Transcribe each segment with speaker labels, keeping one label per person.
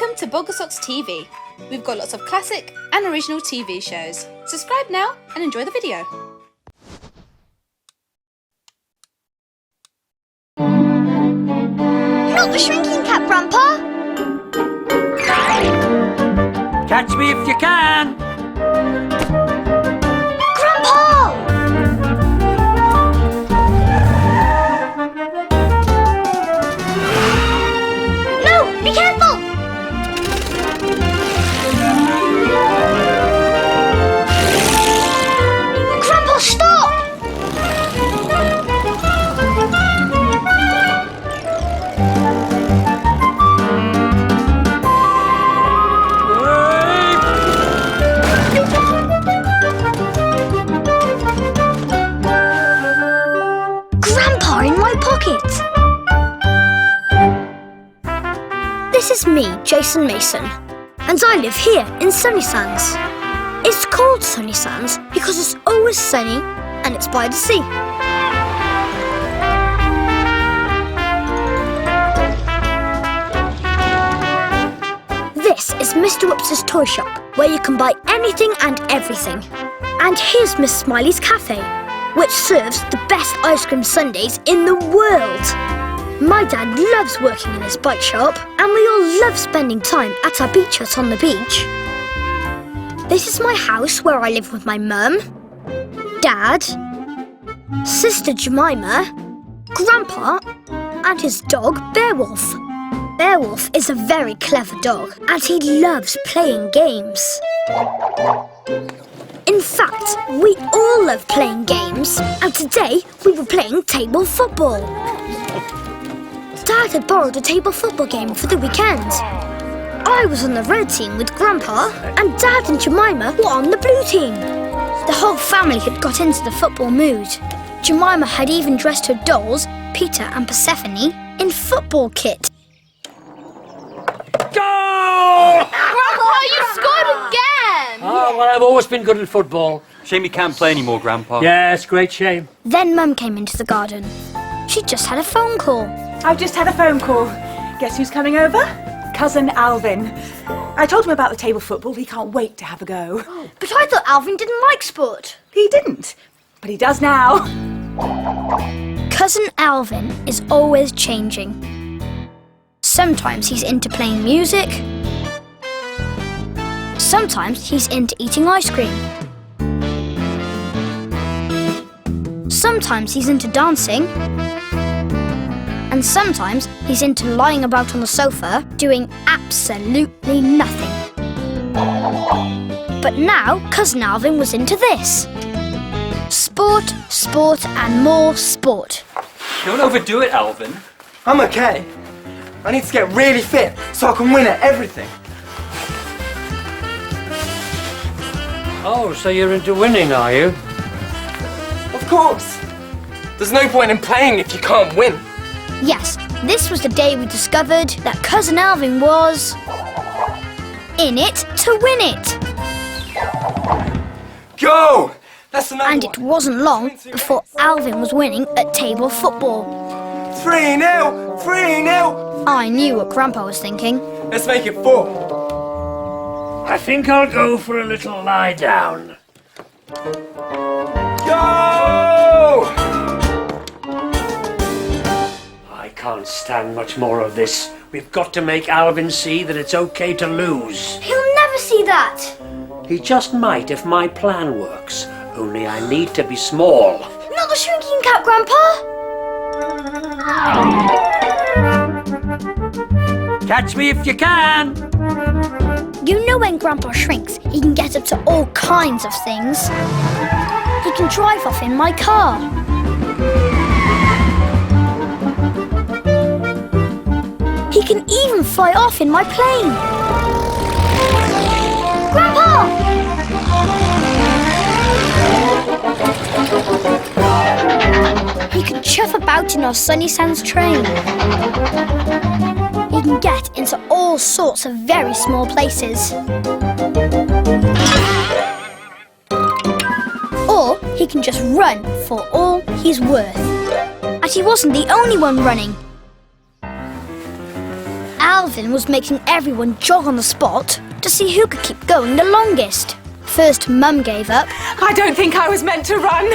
Speaker 1: Welcome to Bogosox TV. We've got lots of classic and original TV shows. Subscribe now and enjoy the video.
Speaker 2: Not the shrinking cap, Grandpa!
Speaker 3: Catch me if you can!
Speaker 2: Grandpa! No! Be careful! Grandpa, stop! Grandpa in my pocket! This is me, Jason Mason, and I live here in Sunnysands. It's called Sunnysands because it's always sunny and it's by the sea. This is Mr. Whoops' toy shop, where you can buy anything and everything. And here's Miss Smiley's cafe, which serves the best ice cream sundaes in the world. My dad loves working in his bike shop, and we all love spending time at our beach hut on the beach. This is my house where I live with my mum, Dad, Sister Jemima, Grandpa, and his dog Beowulf. Beowulf is a very clever dog, and he loves playing games. In fact, we all love playing games, and today we were playing table football. Dad had borrowed a table football game for the weekend. I was on the red team with Grandpa, and Dad and Jemima were on the blue team. The whole family had got into the football mood. Jemima had even dressed her dolls, Peter and Persephone, in football kit.
Speaker 3: Go!
Speaker 1: Grandpa, you scored again!
Speaker 3: Oh, well, I've always been good at football.
Speaker 4: Shame you can't play anymore, Grandpa.
Speaker 3: Yes, great shame.
Speaker 2: Then Mum came into the garden. She'd just had a phone call.
Speaker 5: I've just had a phone call. Guess who's coming over? Cousin Alvin. I told him about the table football. He can't wait to have a go.
Speaker 2: But I thought Alvin didn't like sport.
Speaker 5: He didn't, but he does now.
Speaker 2: Cousin Alvin is always changing. Sometimes he's into playing music. Sometimes he's into eating ice cream. Sometimes he's into dancing. And sometimes he's into lying about on the sofa doing absolutely nothing. But now Cousin Alvin was into this. Sport, sport and more sport.
Speaker 4: Don't overdo it, Alvin.
Speaker 6: I'm okay. I need to get really fit so I can win at everything.
Speaker 3: Oh, so you're into winning, are you?
Speaker 6: Of course. There's no point in playing if you can't win.
Speaker 2: Yes, this was the day we discovered that Cousin Alvin was in it to win it.
Speaker 6: Go! That's another
Speaker 2: And it wasn't long before Alvin was winning at table football.
Speaker 6: 3-0! 3-0!
Speaker 2: I knew what Grandpa was thinking.
Speaker 6: Let's make it 4.
Speaker 3: I think I'll go for a little lie down.
Speaker 6: Go!
Speaker 3: I can't stand much more of this. We've got to make Alvin see that it's okay to lose.
Speaker 2: He'll never see that.
Speaker 3: He just might if my plan works. Only I need to be small.
Speaker 2: Not the shrinking cap, Grandpa.
Speaker 3: Catch me if you can!
Speaker 2: You know when Grandpa shrinks, he can get up to all kinds of things. He can drive off in my car. He can even fly off in my plane. Grandpa! He can chuff about in our Sunnysands train. He can get into all sorts of very small places. Or he can just run for all he's worth. And he wasn't the only one running. Alvin was making everyone jog on the spot to see who could keep going the longest. First, Mum gave up,
Speaker 5: I don't think I was meant to run.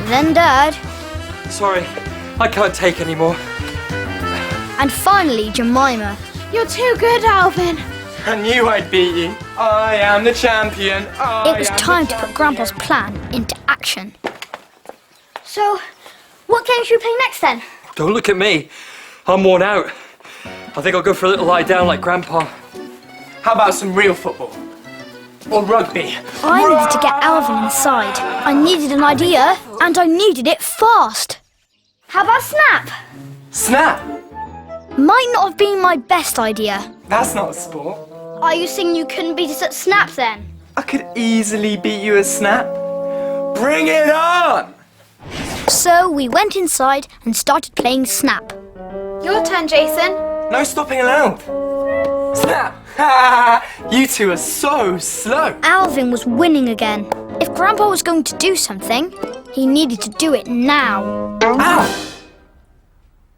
Speaker 2: then Dad,
Speaker 4: Sorry, I can't take any more.
Speaker 2: and finally Jemima.
Speaker 1: You're too good, Alvin.
Speaker 6: I knew I'd beat you. I am the champion.
Speaker 2: It was time to put Grandpa's plan into action. So, what game should we play next then?
Speaker 4: Don't look at me. I'm worn out. I think I'll go for a little lie down like Grandpa.
Speaker 6: How about some real football? Or rugby?
Speaker 2: I needed to get Alvin inside. I needed an idea, and I needed it fast. How about Snap?
Speaker 6: Snap?
Speaker 2: Might not have been my best idea.
Speaker 6: That's not a sport.
Speaker 2: Are you saying you couldn't beat us at Snap then?
Speaker 6: I could easily beat you at Snap. Bring it on!
Speaker 2: So we went inside and started playing Snap.
Speaker 1: Your turn, Jason.
Speaker 6: No stopping allowed. Snap! You two are so slow.
Speaker 2: Alvin was winning again. If Grandpa was going to do something, he needed to do it now.
Speaker 6: Ow!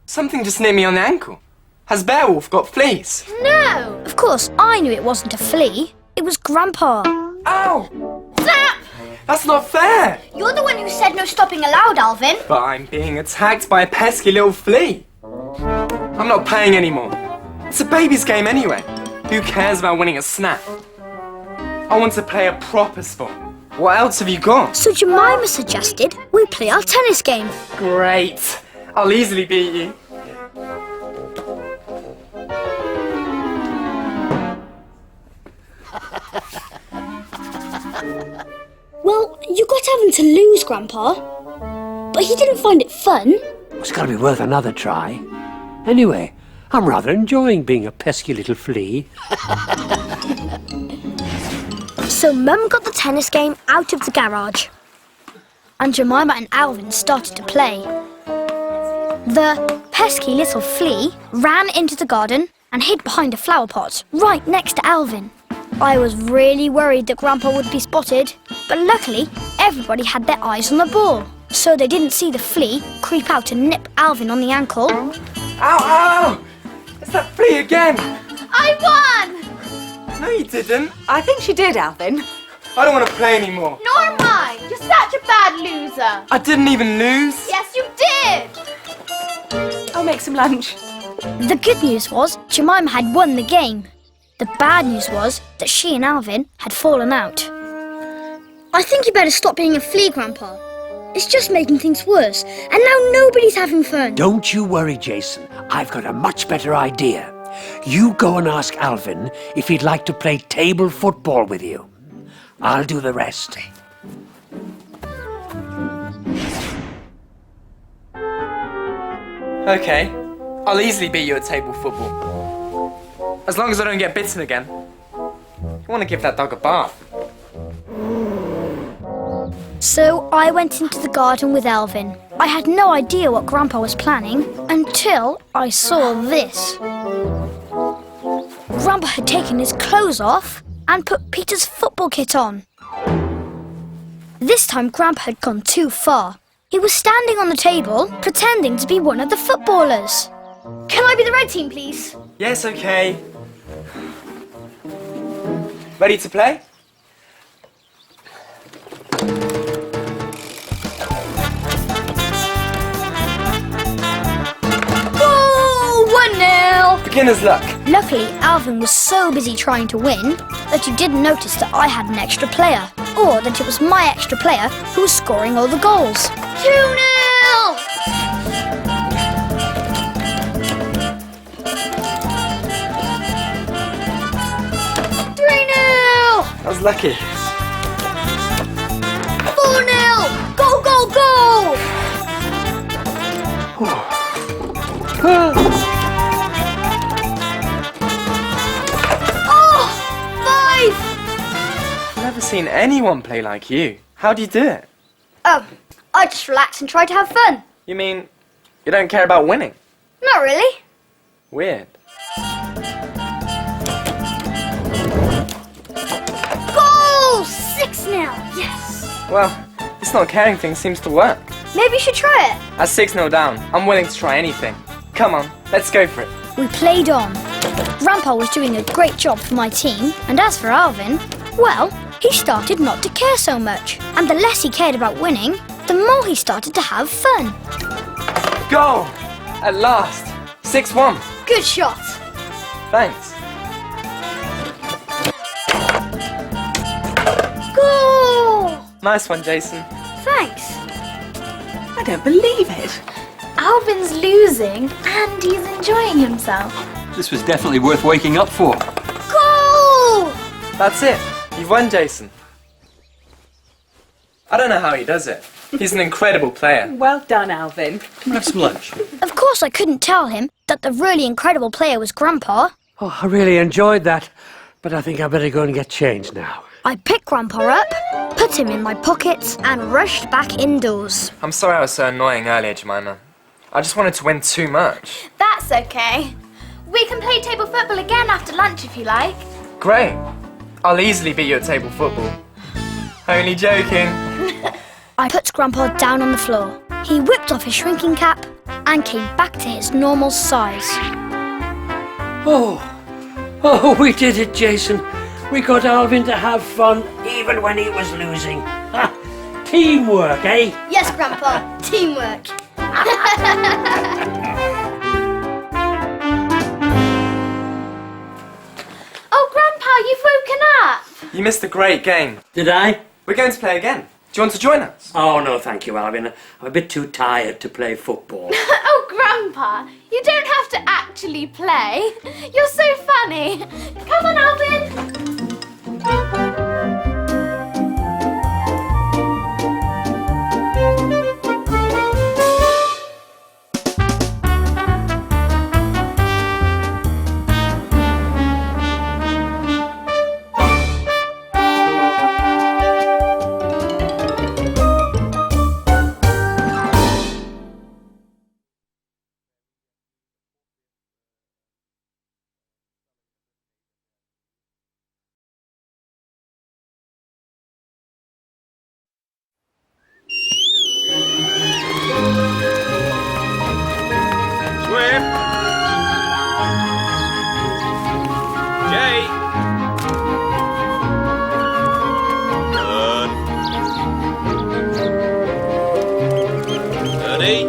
Speaker 6: Something just nipped me on the ankle. Has Beowulf got fleas?
Speaker 2: No! Of course, I knew it wasn't a flea. It was Grandpa.
Speaker 6: Ow!
Speaker 2: Snap!
Speaker 6: That's not fair!
Speaker 2: You're the one who said no stopping allowed, Alvin.
Speaker 6: But I'm being attacked by a pesky little flea. I'm not playing anymore. It's a baby's game anyway. Who cares about winning a Snap? I want to play a proper sport. What else have you got?
Speaker 2: So Jemima suggested we play our tennis game.
Speaker 6: Great. I'll easily beat you.
Speaker 2: Well, you got Alvin to lose, Grandpa. But he didn't find it fun.
Speaker 3: It's got to be worth another try. Anyway, I'm rather enjoying being a pesky little flea.
Speaker 2: So Mum got the tennis game out of the garage. And Jemima and Alvin started to play. The pesky little flea ran into the garden and hid behind a flower pot, right next to Alvin. I was really worried that Grandpa would be spotted, but luckily everybody had their eyes on the ball, so they didn't see the flea creep out and nip Alvin on the ankle.
Speaker 6: Ow, ow! It's that flea again!
Speaker 1: I won!
Speaker 6: No, you didn't.
Speaker 5: I think she did, Alvin.
Speaker 6: I don't want to play anymore.
Speaker 1: Nor am I. You're such a bad loser.
Speaker 6: I didn't even lose.
Speaker 1: Yes, you did.
Speaker 5: I'll make some lunch.
Speaker 2: The good news was Jemima had won the game. The bad news was that she and Alvin had fallen out. I think you better stop being a flea, Grandpa. It's just making things worse, and now nobody's having fun.
Speaker 3: Don't you worry, Jason. I've got a much better idea. You go and ask Alvin if he'd like to play table football with you. I'll do the rest.
Speaker 6: Okay, I'll easily beat you at table football. As long as I don't get bitten again. I want to give that dog a bath.
Speaker 2: So I went into the garden with Alvin. I had no idea what Grandpa was planning until I saw this. Grandpa had taken his clothes off and put Peter's football kit on. This time Grandpa had gone too far. He was standing on the table, pretending to be one of the footballers. Can I be the red team, please?
Speaker 6: Yes, okay. Ready to play?
Speaker 2: Whoa! 1-0!
Speaker 6: Beginner's luck.
Speaker 2: Luckily, Alvin was so busy trying to win that he didn't notice that I had an extra player, or that it was my extra player who was scoring all the goals. 2-0!
Speaker 6: I was lucky.
Speaker 2: 4-0! Go, go, go! Oh! 5!
Speaker 6: I've never seen anyone play like you. How do you do it?
Speaker 2: Oh, I just relax and try to have fun.
Speaker 6: You mean you don't care about winning?
Speaker 2: Not really.
Speaker 6: Weird.
Speaker 2: Goal! 6-0, yes.
Speaker 6: Well, this not caring thing seems to work.
Speaker 2: Maybe you should try it.
Speaker 6: At 6-0 down, I'm willing to try anything. Come on, let's go for it.
Speaker 2: we played on. Grandpa was doing a great job for my team, and as for Alvin, well, he started not to care so much. And the less he cared about winning, the more he started to have fun.
Speaker 6: Goal! At last! 6-1.
Speaker 2: Good shot.
Speaker 6: Thanks.
Speaker 2: Goal!
Speaker 6: Nice one, Jason.
Speaker 2: Thanks.
Speaker 5: I don't believe it.
Speaker 7: Alvin's losing and he's enjoying himself.
Speaker 4: This was definitely worth waking up for.
Speaker 2: Goal!
Speaker 6: That's it. You've won, Jason. I don't know how he does it. He's an incredible player.
Speaker 5: Well done, Alvin.
Speaker 4: Come and have some lunch.
Speaker 2: Of course I couldn't tell him that the really incredible player was Grandpa.
Speaker 3: Oh, I really enjoyed that, but I think I better go and get changed now.
Speaker 2: I picked Grandpa up, put him in my pockets, and rushed back indoors.
Speaker 6: I'm sorry I was so annoying earlier, Jemima. I just wanted to win too much.
Speaker 7: That's okay. We can play table football again after lunch if you like.
Speaker 6: Great. I'll easily beat you at table football. Only joking.
Speaker 2: I put Grandpa down on the floor. He whipped off his shrinking cap and came back to his normal size.
Speaker 3: Oh, we did it, Jason. We got Alvin to have fun even when he was losing. Ha! Teamwork, eh?
Speaker 2: Yes, Grandpa, teamwork.
Speaker 7: Oh, Grandpa, you've woken up.
Speaker 6: You missed a great game.
Speaker 3: Did I?
Speaker 6: We're going to play again. Do you want to join us?
Speaker 3: Oh, no, thank you, Alvin. I'm a bit too tired to play football.
Speaker 7: Oh, Grandpa, you don't have to actually play. You're so funny. Come on, Alvin.
Speaker 8: Ernie.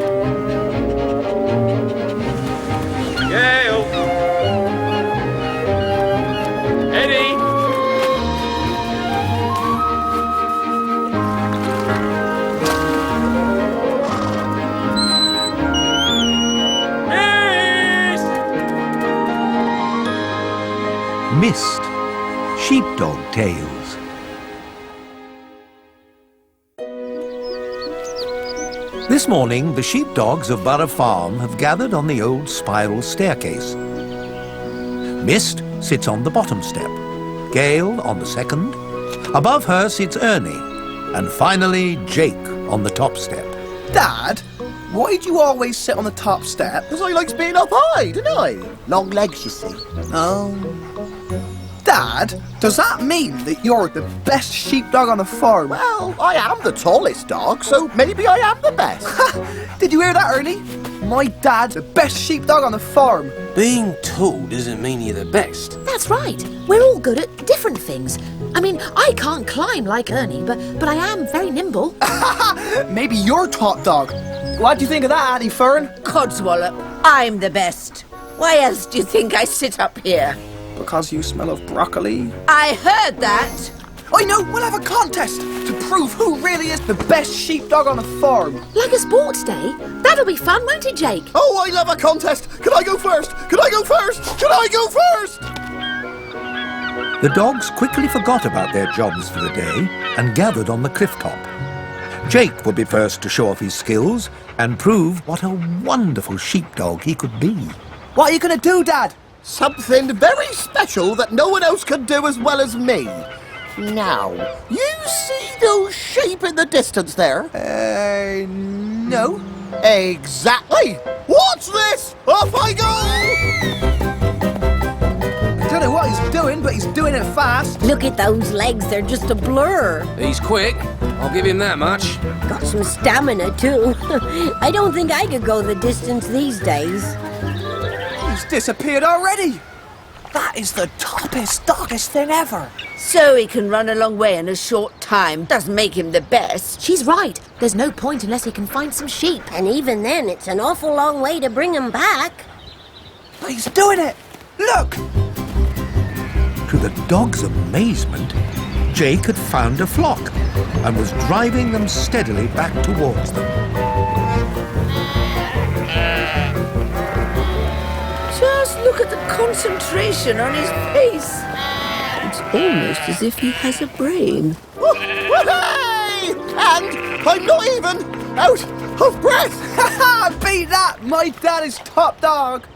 Speaker 8: Gale. Eddie.
Speaker 9: Mist. Sheepdog Tales. This morning, the sheepdogs of Borough Farm have gathered on the old spiral staircase. Mist sits on the bottom step, Gale on the second. Above her sits Ernie, and finally Jake on the top step.
Speaker 10: Dad, why do you always sit on the top step? Because I likes being up high, don't I? Long legs, you see. Oh. Dad, does that mean that you're the best sheepdog on the farm? Well, I am the tallest dog, so maybe I am the best. Did you hear that, Ernie? My dad's the best sheepdog on the farm.
Speaker 11: Being tall doesn't mean you're the best.
Speaker 12: That's right. We're all good at different things. I mean, I can't climb like Ernie, but I am very nimble.
Speaker 10: Maybe you're top dog. What do you think of that, Auntie Fern?
Speaker 13: Codswallop, I'm the best. Why else do you think I sit up here?
Speaker 10: Because you smell of broccoli.
Speaker 13: I heard that.
Speaker 10: I know, we'll have a contest to prove who really is the best sheepdog on the farm.
Speaker 12: Like a sports day? That'll be fun, won't it, Jake?
Speaker 10: Oh, I love a contest. Can I go first? Can I go first? Can I go first?
Speaker 9: The dogs quickly forgot about their jobs for the day and gathered on the cliff top. Jake would be first to show off his skills and prove what a wonderful sheepdog he could be.
Speaker 10: What are you going to do, Dad? Something very special that no one else can do as well as me. Now, you see those sheep in the distance there? No. Exactly. Watch this! Off I go! I don't know what he's doing, but he's doing it fast.
Speaker 13: Look at those legs, they're just a blur.
Speaker 11: He's quick. I'll give him that much.
Speaker 13: Got some stamina, too. I don't think I could go the distance these days.
Speaker 10: He's disappeared already. That is the toppest, doggest thing ever.
Speaker 13: So he can run a long way in a short time. Doesn't make him the best.
Speaker 12: She's right. There's no point unless he can find some sheep.
Speaker 14: And even then, it's an awful long way to bring him back.
Speaker 10: But he's doing it. Look!
Speaker 9: To the dog's amazement, Jake had found a flock and was driving them steadily back towards them.
Speaker 13: Just look at the concentration on his face. It's almost as if he has a brain.
Speaker 10: Hey! And I'm not even out of breath. Beat that! My dad is top dog.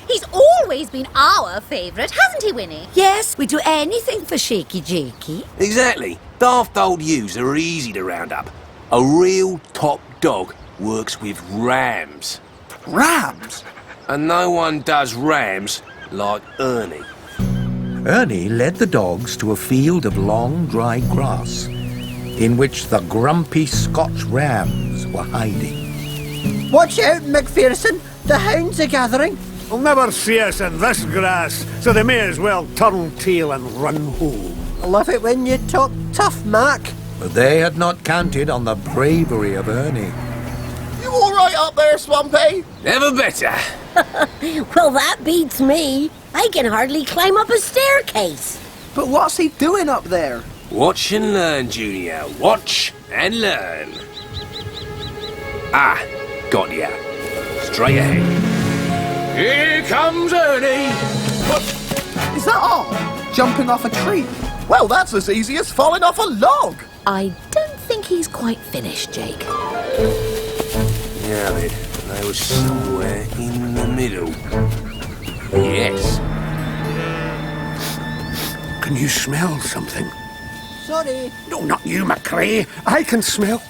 Speaker 15: He's always been our favourite, hasn't he, Winnie?
Speaker 13: Yes, we do anything for Shaky Jakey.
Speaker 11: Exactly. Daft old ewes are easy to round up. A real top dog works with rams.
Speaker 10: Rams?
Speaker 11: And no one does rams like Ernie.
Speaker 9: Ernie led the dogs to a field of long, dry grass in which the grumpy Scotch rams were hiding.
Speaker 10: Watch out, McPherson. The hounds are gathering.
Speaker 16: They'll never see us in this grass, so they may as well turn tail and run home.
Speaker 10: I love it when you talk tough, Mac.
Speaker 9: But they had not counted on the bravery of Ernie.
Speaker 10: You all right up there, Swampy?
Speaker 11: Never better.
Speaker 14: Well, that beats me. I can hardly climb up a staircase.
Speaker 10: But what's he doing up there?
Speaker 11: Watch and learn, Junior. Watch and learn. Ah, got ya. Straight ahead. Here comes Ernie.
Speaker 10: What? Is that all? Jumping off a tree? Well, that's as easy as falling off a log.
Speaker 12: I don't think he's quite finished, Jake.
Speaker 11: Yeah, they were somewhere in the middle. Yes.
Speaker 16: Can you smell something?
Speaker 10: Sorry.
Speaker 16: No, not you, McCrae. I can smell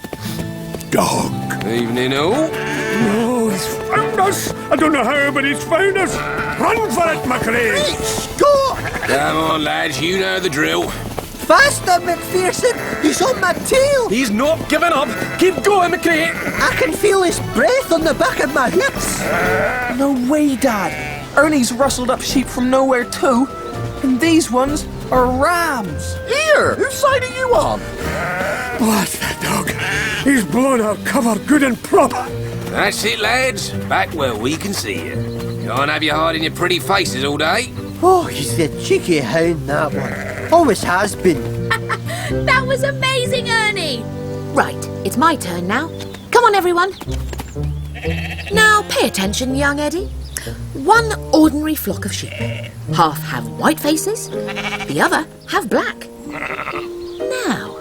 Speaker 16: dog.
Speaker 11: Evening, all.
Speaker 16: No, he's found us. I don't know how, but he's found us. Run for it, McCrae.
Speaker 10: Scott!
Speaker 11: Come on, lads, you know the drill.
Speaker 10: Faster, McPherson! He's on my tail!
Speaker 4: He's not giving up! Keep going, McCrae!
Speaker 10: I can feel his breath on the back of my hips! No way, Dad! Ernie's rustled up sheep from nowhere too, and these ones are rams! Here! Whose side are you on?
Speaker 16: Blast that dog! He's blown our cover good and proper!
Speaker 11: That's it, lads. Back where we can see you. You can't have your hide in your pretty faces all day.
Speaker 10: Oh, he's a cheeky hound, that one. Always has been.
Speaker 12: That was amazing, Ernie! Right, it's my turn now. Come on, everyone. Now, pay attention, young Eddie. One ordinary flock of sheep. Half have white faces, the other have black. Now,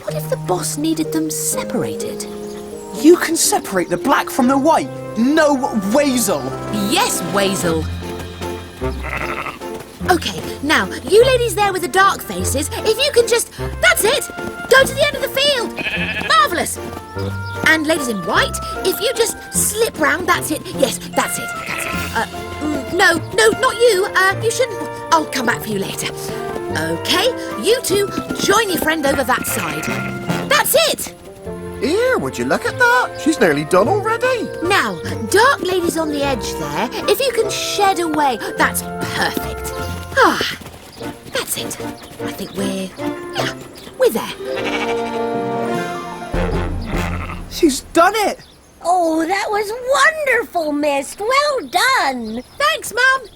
Speaker 12: what if the boss needed them separated?
Speaker 10: You can separate the black from the white. No, Weasel.
Speaker 12: Yes, Weasel. Okay, now, you ladies there with the dark faces, if you can just... That's it! Go to the end of the field! Marvellous! And ladies in white, if you just slip round, that's it. Yes, that's it. That's it. No, not you. You shouldn't... I'll come back for you later. Okay, you two, join your friend over that side. That's it!
Speaker 10: Here, would you look at that? She's nearly done already.
Speaker 12: Now, dark ladies on the edge there, if you can shed away, that's perfect. Ah, that's it. I think we're there.
Speaker 10: She's done it.
Speaker 14: Oh, that was wonderful, Mist. Well done.
Speaker 12: Thanks, Mum.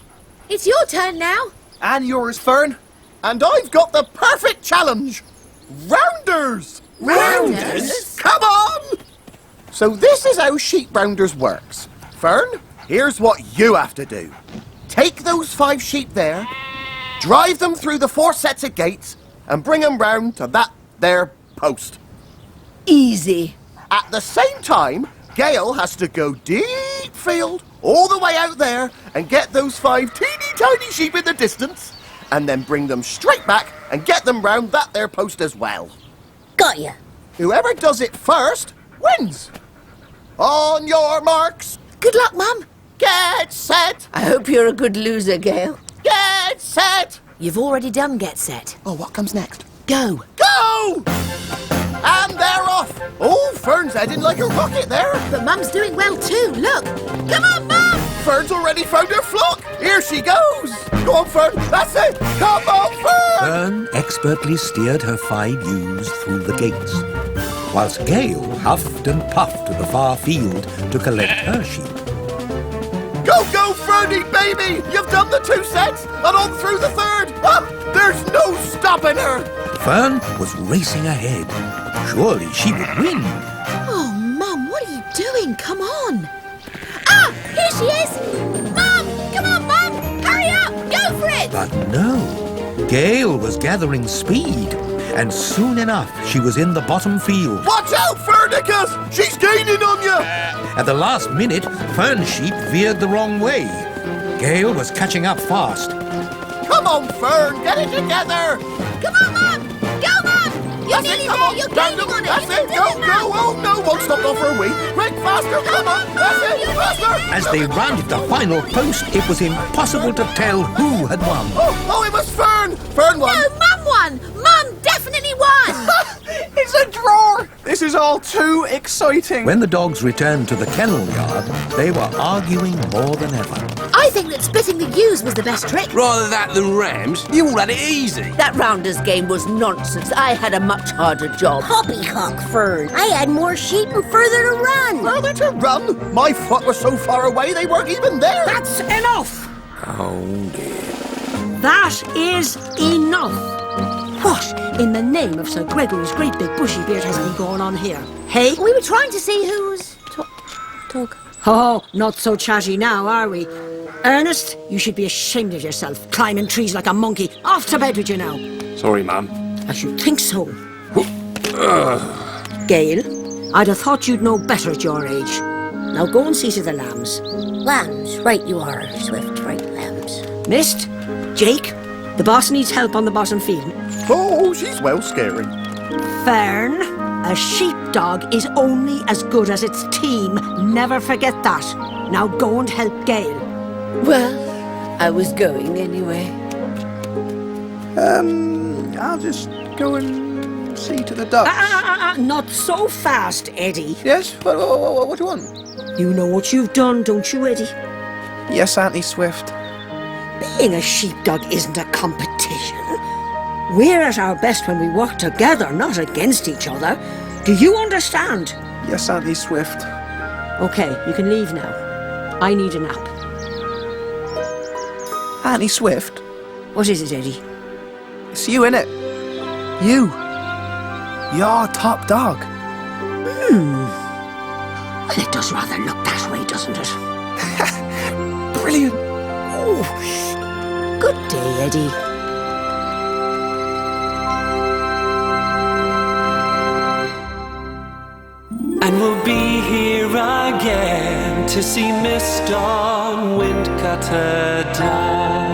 Speaker 12: It's your turn now.
Speaker 10: And yours, Fern. And I've got the perfect challenge. Rounders!
Speaker 12: Rounders?
Speaker 10: Come on! So this is how sheep rounders works. Fern, here's what you have to do. Take those 5 sheep there, drive them through the 4 sets of gates, and bring them round to that there post.
Speaker 13: Easy.
Speaker 10: At the same time, Gail has to go deep field, all the way out there, and get those 5 teeny tiny sheep in the distance, and then bring them straight back and get them round that there post as well.
Speaker 14: Got ya.
Speaker 10: Whoever does it first wins. On your marks.
Speaker 12: Good luck, Mum.
Speaker 10: Get set.
Speaker 13: I hope you're a good loser, Gail.
Speaker 10: Get set.
Speaker 12: You've already done get set.
Speaker 10: Oh, what comes next?
Speaker 12: Go.
Speaker 10: Go! And they're off. Oh, Fern's heading like a rocket there.
Speaker 12: But Mum's doing well too, look. Come on, Mum!
Speaker 10: Fern's already found her flock. Here she goes. Go on, Fern. That's it. Come on, Fern.
Speaker 9: Fern expertly steered her 5 ewes through the gates, whilst Gale huffed and puffed to the far field to collect her sheep.
Speaker 10: Go, go, Fernie, baby. You've done the 2 sets and on through the 3rd. Ah, there's no stopping her.
Speaker 9: Fern was racing ahead. Surely she would win.
Speaker 12: Oh, Mum, what are you doing? Come on. Ah, here she is. Mum, come on, Mum. Hurry up. Go for it.
Speaker 9: But no, Gale was gathering speed, and soon enough she was in the bottom field.
Speaker 10: Watch out, Fernicus. She's gaining on you.
Speaker 9: At the last minute, Fern's sheep veered the wrong way. Gale was catching up fast.
Speaker 10: Come on, Fern. Get it together.
Speaker 12: Come on, Mum. Go, Mum. You're nearly there. You're gaining on it.
Speaker 10: That's it. Go, go. Oh, no. Won't stop off for a wee. Quick, faster. Come on. That's it. Faster.
Speaker 9: As they rounded the final post, it was impossible to tell who had won.
Speaker 10: Oh, it was Fern. Fern won.
Speaker 12: No, Mum won. Mum definitely won.
Speaker 10: It's a draw. This is all too exciting.
Speaker 9: When the dogs returned to the kennel yard, they were arguing more than ever.
Speaker 12: I think that splitting the ewes was the best trick.
Speaker 11: Rather that than rams, you all had it easy.
Speaker 13: That rounders game was nonsense. I had a much harder job.
Speaker 14: Poppycock, Fern. I had more sheep and further to run.
Speaker 10: Further to run? My flock was so far away they weren't even there.
Speaker 17: That's enough.
Speaker 9: Oh, dear.
Speaker 17: That is enough. What in the name of Sir Gregory's great big bushy beard has been going on here? Hey?
Speaker 12: We were trying to see who's... Talk.
Speaker 17: Oh, not so chatty now, are we? Ernest, you should be ashamed of yourself, climbing trees like a monkey. Off to bed with you now.
Speaker 11: Sorry, Mum.
Speaker 17: I should think so. Gale, I'd have thought you'd know better at your age. Now go and see to the lambs.
Speaker 14: Lambs, right you are, Swift, right lambs.
Speaker 17: Mist, Jake, the boss needs help on the bottom field.
Speaker 10: Oh, she's well scary.
Speaker 17: Fern, a sheepdog is only as good as its team. Never forget that. Now go and help Gale.
Speaker 13: Well, I was going anyway.
Speaker 10: I'll just go and see to the ducks.
Speaker 17: Not so fast, Eddie.
Speaker 10: Yes? What do you want?
Speaker 17: You know what you've done, don't you, Eddie?
Speaker 10: Yes, Auntie Swift.
Speaker 17: Being a sheepdog isn't a competition. We're at our best when we work together, not against each other. Do you understand?
Speaker 10: Yes, Auntie Swift.
Speaker 17: Okay, you can leave now. I need a nap.
Speaker 10: Auntie Swift?
Speaker 17: What is it, Eddie?
Speaker 10: It's you, innit? You. You're top dog.
Speaker 17: Well, it does rather look that way, doesn't it?
Speaker 10: Brilliant.
Speaker 17: Oh, good day, Eddie.
Speaker 18: And we'll be here again to see Mist on Windcutter Down.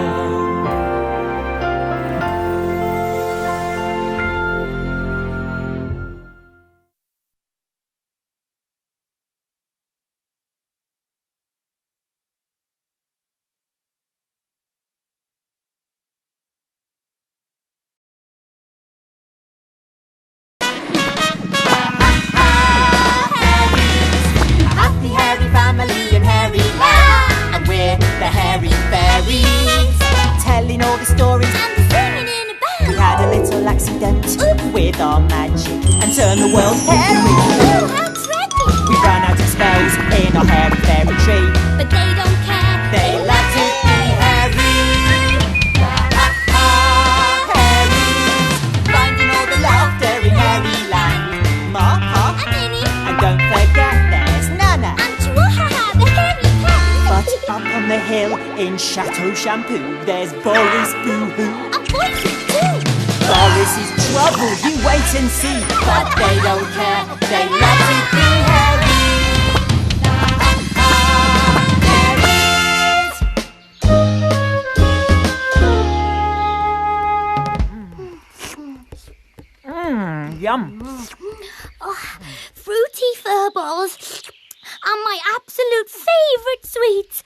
Speaker 19: With our magic and turn the world hairy.
Speaker 7: Oh, how tricky!
Speaker 19: We run out of spells in our hairy fairy tree,
Speaker 7: But they don't care.
Speaker 19: they love to be hairy. Hairies, finding all the laughter in Hairyland. Martha
Speaker 7: And Minnie.
Speaker 19: and don't forget there's Nana.
Speaker 7: And Chihuahua, the hairy cat.
Speaker 19: But up on the hill in Chateau Shampoo, there's Boris Boo-hoo.
Speaker 7: And Boyzie too.
Speaker 19: Boris is trouble, you wait and see. But they don't care, they love to be hairy. Hairies. Yum.
Speaker 7: Oh, fruity furballs are my absolute favourite sweets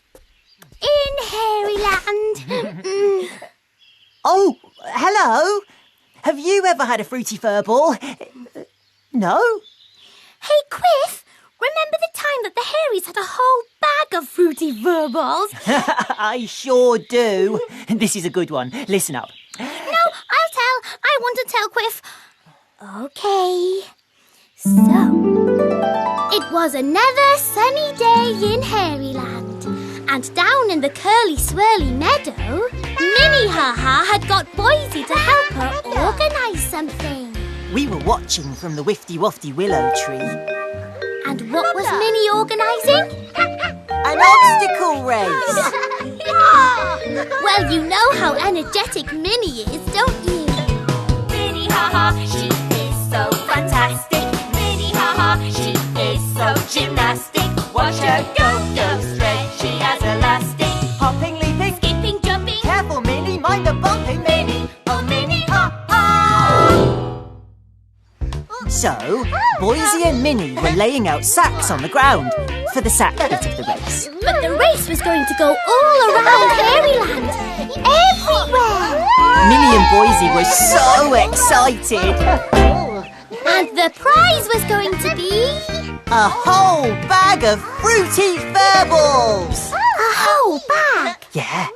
Speaker 7: in Hairyland.
Speaker 19: Oh, hello. Have you ever had a fruity furball? No?
Speaker 7: Hey, Quiff,
Speaker 15: Remember the time that the Hairies had a whole bag of fruity furballs?
Speaker 20: I sure do. This is a good one. Listen up.
Speaker 15: No, I'll tell. I want to tell Quiff. OK. So, it was another sunny day in Hairyland. And down in the curly-swirly meadow, Mini Ha-Ha had got Boyzie to help her organise something.
Speaker 20: We were watching from the wifty-wafty willow tree.
Speaker 15: And what was Mini organising?
Speaker 20: An obstacle race!
Speaker 15: Well, you know how energetic Mini is, don't you?
Speaker 19: Mini Ha-Ha, she is so fantastic. Mini Ha-Ha, she is so gymnastic. Watch her go, straight, she has elastic.
Speaker 20: Hopping, leaping,
Speaker 19: skipping, jumping.
Speaker 20: Careful, Mini, mind the bumping.
Speaker 19: Mini, oh Mini Ha-Ha.
Speaker 20: So, Boyzie and Mini were laying out sacks on the ground for the sack bit of the race.
Speaker 15: But the race was going to go all around Hairyland. Everywhere.
Speaker 20: Mini and Boyzie were so excited.
Speaker 15: And the prize was going to be...
Speaker 20: a whole bag of fruity furballs!
Speaker 15: A whole bag?
Speaker 20: Yeah.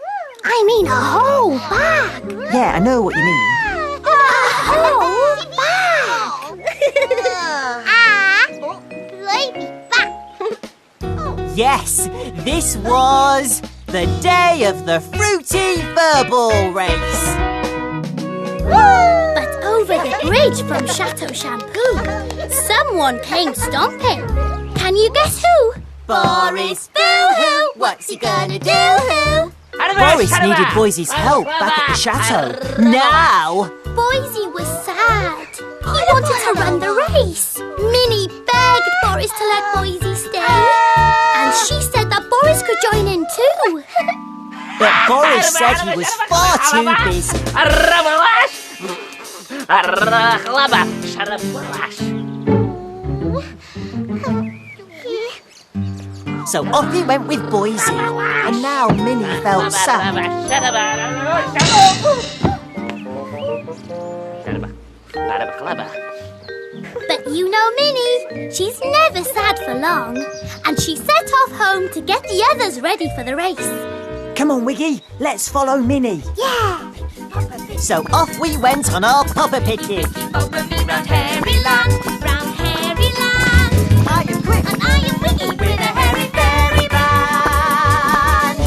Speaker 15: I mean a whole bag.
Speaker 20: Yeah, I know what you mean.
Speaker 15: A whole bag.
Speaker 20: Yes, this was the day of the fruity furball race.
Speaker 15: But over the bridge from Chateau Shampoo, someone came stomping. Can you guess who?
Speaker 19: Boris, boo-hoo, what's he gonna do?
Speaker 20: Boris needed Boysie's help back at the chateau. Now!
Speaker 15: Boyzie was sad. He wanted to run the race. Mini begged Boris to let Boyzie stay. And she said that Boris could join in too.
Speaker 20: But Boris said he was far too busy. So off he went with Boyzie, and now Mini felt sad.
Speaker 15: But you know Mini, she's never sad for long, and she set off home to get the others ready for the race.
Speaker 20: Come on, Wiggy, let's follow Mini.
Speaker 15: Yeah.
Speaker 20: So off we went on our popper picking.
Speaker 19: Over me round Hairyland,
Speaker 15: round Hairyland.
Speaker 20: I am Quick,
Speaker 15: and I am Wiggy,
Speaker 19: with a hairy fairy band.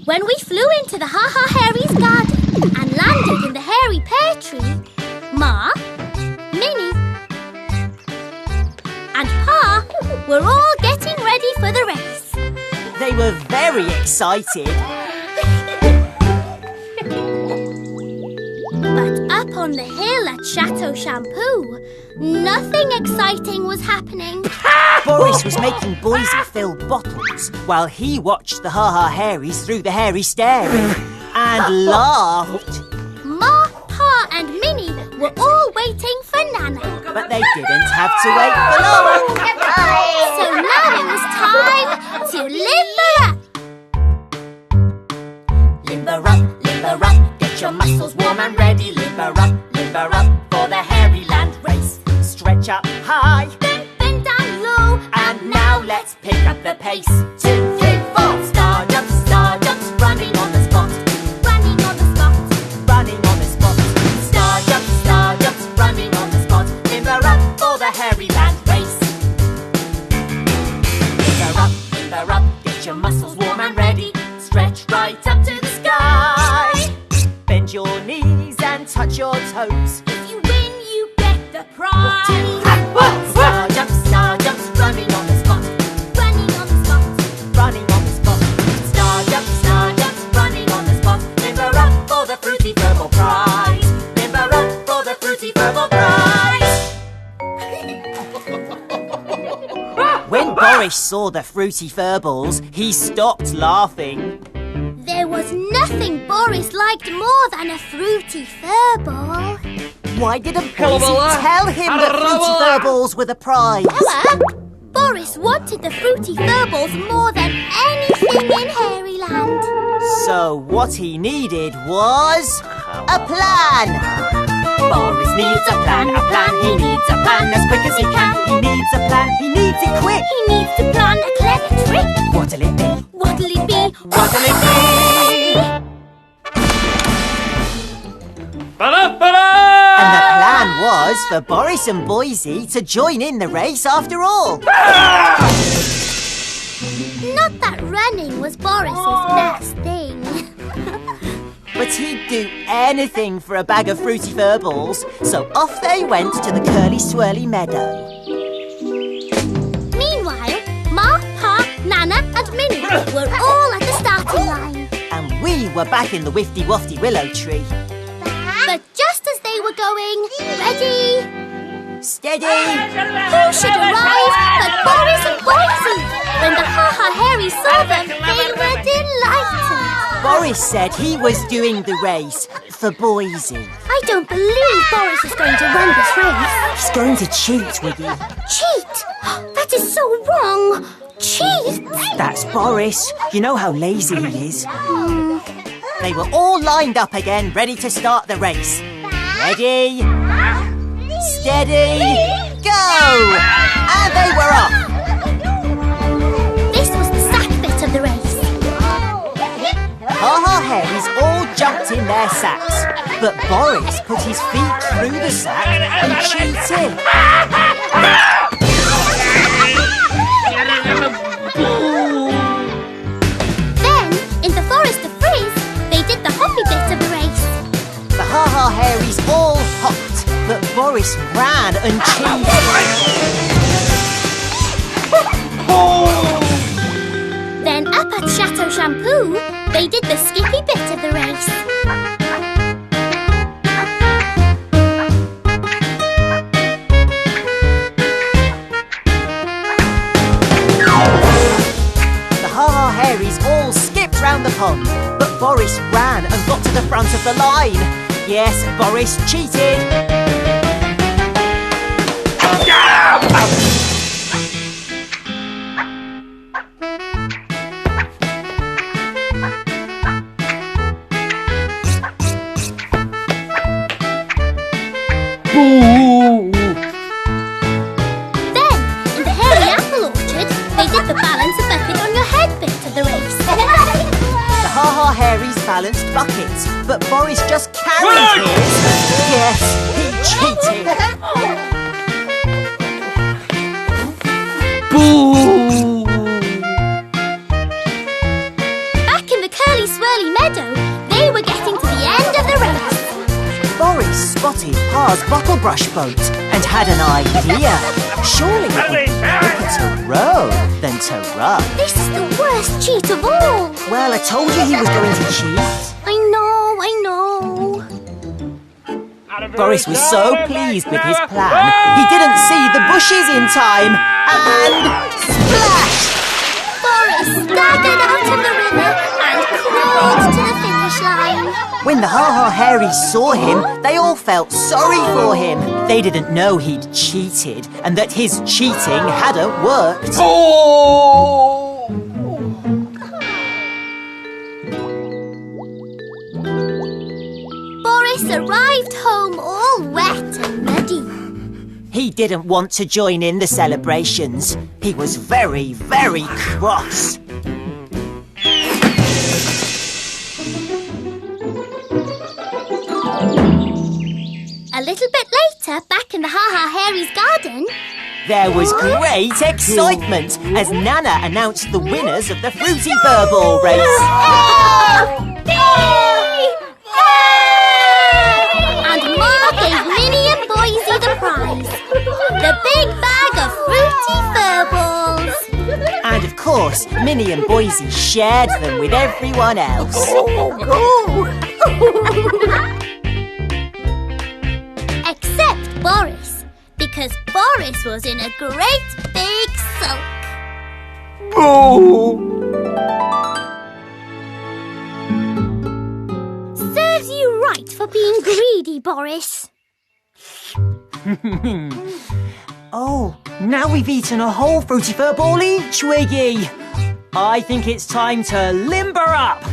Speaker 15: When we flew into the Ha-Ha Hairies garden and landed in the hairy pear tree, Ma, Mini, and Pa were all getting ready for the race.
Speaker 20: They were very excited.
Speaker 15: But up on the hill at Chateau Shampoo, nothing exciting was happening.
Speaker 20: Boris was making Boyzie fill bottles while he watched the Ha-Ha Hairies through the hairy staring and laughed.
Speaker 15: Ma, Pa and Mini were all waiting for Nana.
Speaker 20: But they didn't have to wait for long.
Speaker 15: So now it was time to limber up.
Speaker 19: Limber up, get your muscles warm and ready. Limber up for the Hairyland race.
Speaker 20: Stretch up high,
Speaker 15: then bend down low.
Speaker 19: And now let's pick up the pace. 2, 3, 4. Star jumps, running on the spot.
Speaker 15: Running on the spot.
Speaker 20: Running on the spot.
Speaker 19: Star jumps, running on the spot. Limber up for the Hairyland race. Limber up, get your muscles warm and ready. Stretch right up to the sky.
Speaker 20: Bend your knees and touch your toes.
Speaker 15: If you win, you get the prize.
Speaker 19: Star jumps, running on the spot.
Speaker 15: Running on the spot.
Speaker 20: Running on the spot.
Speaker 19: Star jumps, running on the spot. Limber up for the fruity furball prize. Limber up for the fruity furball prize.
Speaker 20: When Boris saw the fruity furballs, he stopped laughing.
Speaker 15: There was nothing Boris liked more than a fruity furball.
Speaker 20: Why didn't Boyzie tell him that fruity furballs were the prize?
Speaker 15: Boris wanted the fruity furballs more than anything in Hairyland.
Speaker 20: So what he needed was a plan. Boris needs a plan, he needs a plan as quick as he can. He needs a plan, he needs it quick.
Speaker 15: He needs to plan a clever trick.
Speaker 20: What'll it be?
Speaker 15: What'll it be?
Speaker 20: What'll it be? And the plan was for Boris and Boyzie to join in the race after all.
Speaker 15: Not that running was Boris's best thing.
Speaker 20: But he'd do anything for a bag of fruity furballs, so off they went to the curly swirly meadow.
Speaker 15: Meanwhile, Ma, Pa, Nana and Minnie were all at the starting line.
Speaker 20: And we were back in the wifty-wafty willow tree.
Speaker 15: But just as they were going, ready,
Speaker 20: steady,
Speaker 15: who should arrive but Boris and Boyzie? When the Hairies saw them, they were delighted.
Speaker 20: Boris said he was doing the race for Boyzie.
Speaker 15: I don't believe Boris is going to run this race.
Speaker 20: He's going to cheat, Wiggy.
Speaker 15: Cheat? That is so wrong. Cheat?
Speaker 20: That's Boris. You know how lazy he is. They were all lined up again, ready to start the race. Ready, steady, go! And they were off.
Speaker 15: This was the sack bit of the race.
Speaker 20: Hairies all jumped in their sacks, but Boris put his feet through the sack and cheated.
Speaker 15: Then, in the forest of Freeze, they did the hoppy bit of the race.
Speaker 20: The Hairies all hopped, but Boris ran and cheated.
Speaker 15: Then up at Chateau Shampoo, they did the skippy bit of the race.
Speaker 20: The Hairies all skipped round the pond, but Boris ran and got to the front of the line. Yes, Boris cheated.
Speaker 15: Then, in the hairy apple orchard, they did the balance a bucket on your head bit of the race.
Speaker 20: The Hairies balanced buckets, but Boris just carried his. Yes, he cheated.
Speaker 15: Back in the curly swirly meadow, they were getting to the end of the race.
Speaker 20: Boris spotted Pa's bottle brush boat and had an idea. Surely it would be quicker to row than to run.
Speaker 15: This is the worst cheat of all.
Speaker 20: Well, I told you he was going to cheat.
Speaker 15: I know.
Speaker 20: Boris was so pleased with his plan, he didn't see the bushes in time, and splash!
Speaker 15: Boris staggered out of the river and crawled to the finish line.
Speaker 20: When the Hairies saw him, they all felt sorry for him. They didn't know he'd cheated and that his cheating hadn't worked.
Speaker 15: Boris arrived home all wet and muddy.
Speaker 20: He didn't want to join in the celebrations. He was very, very cross.
Speaker 15: A little bit later, back in the Hairies garden,
Speaker 20: There was great excitement as Nana announced the winners of the Fruity Furball race.
Speaker 15: and Ma gave Minnie and Boyzie the prize. The big bag of Fruity Furballs.
Speaker 20: And of course, Minnie and Boyzie shared them with everyone else.
Speaker 15: Except Boris, because Boris was in a great big sulk. Serves you right for being greedy, Boris.
Speaker 20: Oh, now we've eaten a whole Fruity Furball each, Wiggy. I think it's time to limber up.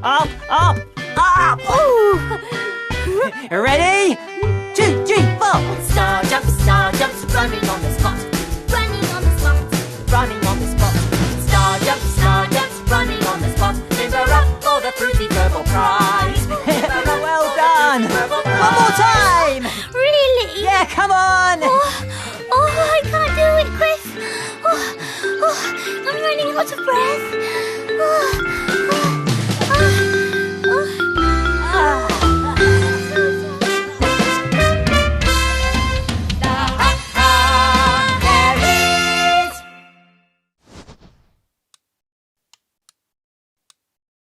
Speaker 20: Up, up, up.
Speaker 15: Ooh.
Speaker 20: Ready? 2, stop.
Speaker 19: Star jumps, running on the spot. Running on the spot.
Speaker 20: Running on the spot.
Speaker 19: Star jumps, running on the spot. Limber up for the fruity purple prize.
Speaker 20: Well done. One more time.
Speaker 15: Really?
Speaker 20: Yeah, come on.
Speaker 15: Oh, I can't do it, Quiff. I'm running out of breath.